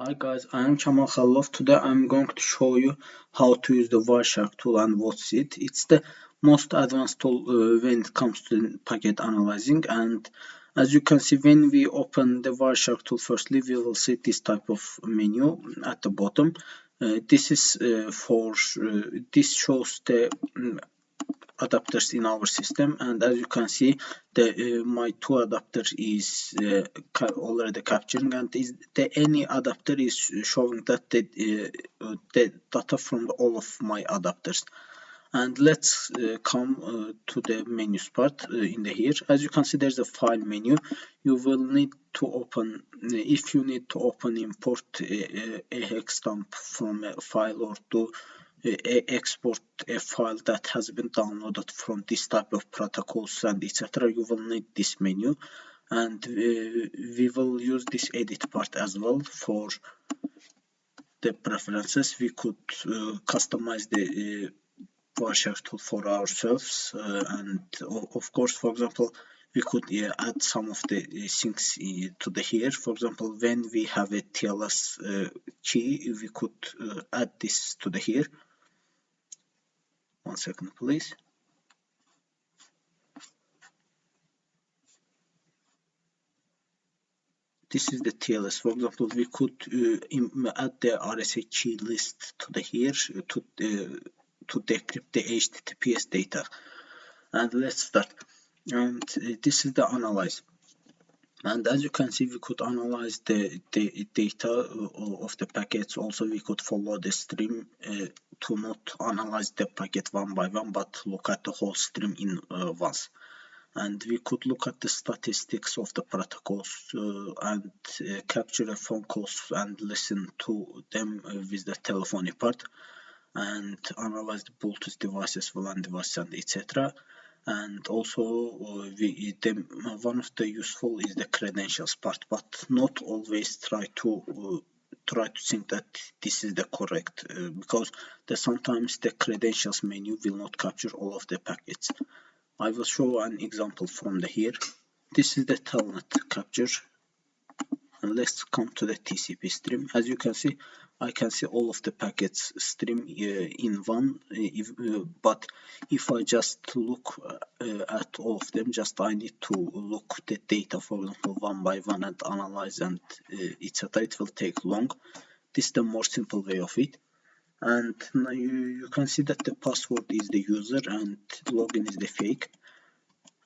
Hi guys, I am Kamal Khalov. Today I'm going to show you how to use the Wireshark tool and what's it. It's the most advanced tool when it comes to packet analyzing, and as you can see when we open the Wireshark tool, firstly we will see this type of menu at the bottom. This is this shows the adapters in our system, and as you can see my two adapter is already capturing, and any adapter is showing that the data from all of my adapters. And let's come to the menus part in the here. As you can see, there's a file menu. You will need to open, if you need to open import a hex dump from a file, or to export a file that has been downloaded from this type of protocols and etc., you will need this menu. And we will use this edit part as well. For the preferences, we could customize the Wireshark tool for ourselves, and of course, for example, we could add some of the things to the here. For example, when we have a TLS key, we could add this to the here. 1 second please. This is the TLS. For example, we could add the RSA key list to the here to decrypt the HTTPS data. And let's start. And this is the analyze. And as you can see, we could analyze the data of the packets. Also, we could follow the stream to not analyze the packet one by one, but look at the whole stream in once. And we could look at the statistics of the protocols and capture the phone calls and listen to them with the telephony part, and analyze the Bluetooth devices, VLAN devices, and etc. And also one of the useful is the credentials part, but not always try to think that this is the correct, because sometimes the credentials menu will not capture all of the packets. I will show an example from the here. This is the telnet capture, and let's come to the TCP stream. As you can see, I can see all of the packets stream in one, but if I just look at all of them, I need to look the data, for example, one by one, and analyze and etc. It will take long. This is the more simple way of it. And now you can see that the password is the user and login is the fake.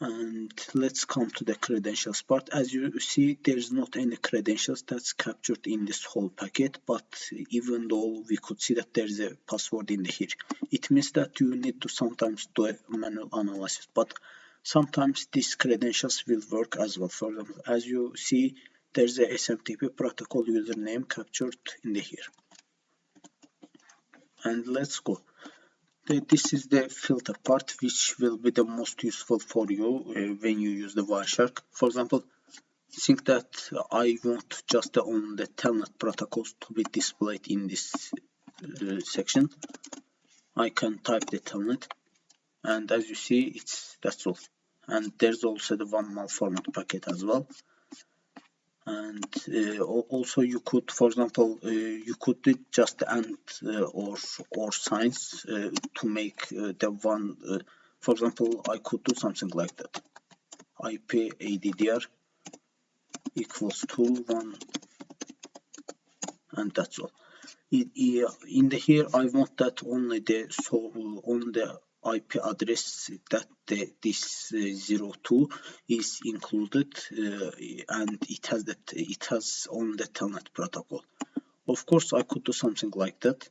And let's come to the credentials part. As you see, there's not any credentials that's captured in this whole packet, but even though we could see that there's a password in the here, it means that you need to sometimes do a manual analysis, but sometimes these credentials will work as well. For example, as you see, there's a SMTP protocol username captured in the here. And let's go. This is the filter part, which will be the most useful for you when you use the Wireshark. For example, think that I want just only the telnet protocols to be displayed in this section. I can type the telnet, and as you see, that's all. And there's also the one malformed packet as well. And also you could, for example, you could do just and or signs to make the one. For example, I could do something like that: IP ADDR equals to 1, and that's all. In the here, I want that only the IP address that this 02 is included, and it has on the telnet protocol. Of course, I could do something like that.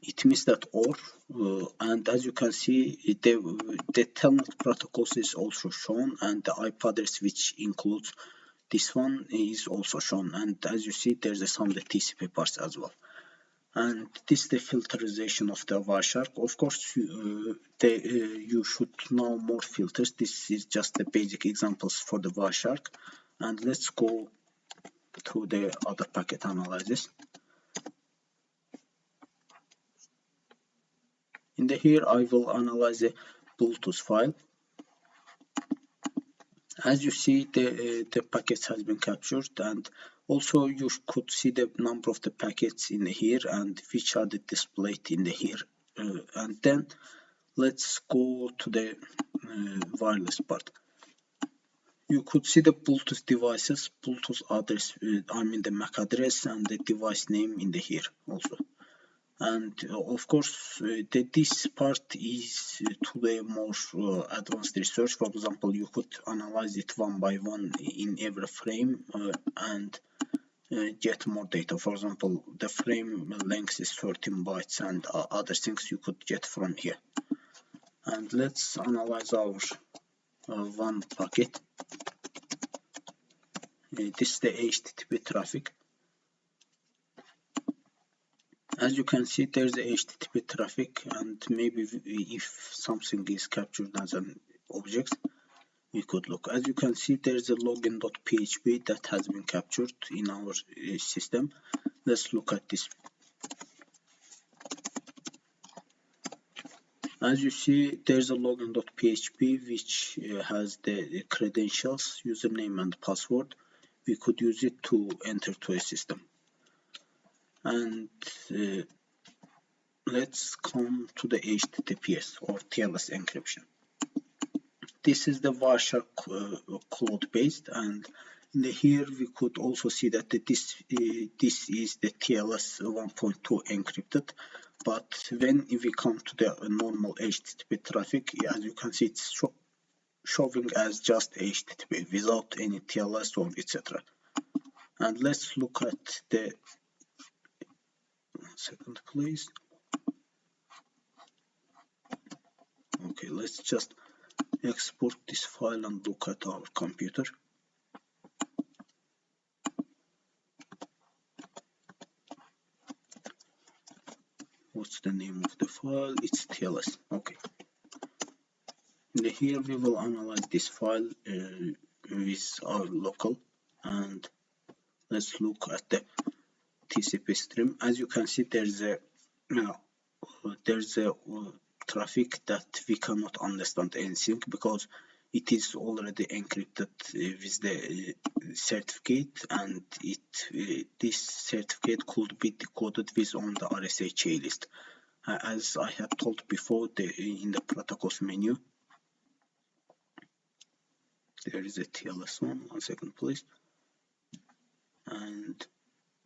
It means that or, and as you can see, the telnet protocols is also shown, and the IP address, which includes this one, is also shown. And as you see, there's some of the TCP parts as well. And this is the filterization of the Wireshark. Of course, you should know more filters. This is just the basic examples for the Wireshark. And let's go to the other packet analysis. In the here, I will analyze a Bluetooth file. As you see, the packets has been captured, and also you could see the number of the packets in here and which are displayed in here. And then let's go to the wireless part. You could see the Bluetooth devices, Bluetooth address, I mean the MAC address and the device name in here also. And of course, this part is to the more advanced research. For example, you could analyze it one by one in every frame and get more data. For example, the frame length is 13 bytes and other things you could get from here. And let's analyze our one packet. This is the HTTP traffic. As you can see, there's the HTTP traffic, and maybe if something is captured as an object, we could look. As you can see, there's a login.php that has been captured in our system. Let's look at this. As you see, there's a login.php which has the credentials, username and password. We could use it to enter to a system. And let's come to the HTTPS or TLS encryption. This is the Wireshark cloud based, and in here we could also see that this is the TLS 1.2 encrypted. But when we come to the normal HTTP traffic, as you can see, it's showing as just HTTP without any TLS or etc. And let's look at the 1 second, please. Okay, let's just export this file and look at our computer. What's the name of the file? It's TLS. Okay. Here we will analyze this file with our local, and let's look at the TCP stream. As you can see, there's a traffic that we cannot understand anything because it is already encrypted with the certificate, and this certificate could be decoded with on the RSA list. As I have told before, in the protocols menu, there is a TLS one. 1 second, please. And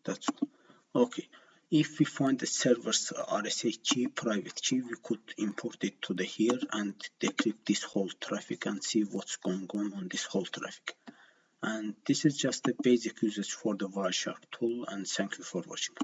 that's all. Okay. If we find the server's RSA key, private key, we could import it to here and decrypt this whole traffic and see what's going on this whole traffic. And this is just the basic usage for the Wireshark tool, and thank you for watching.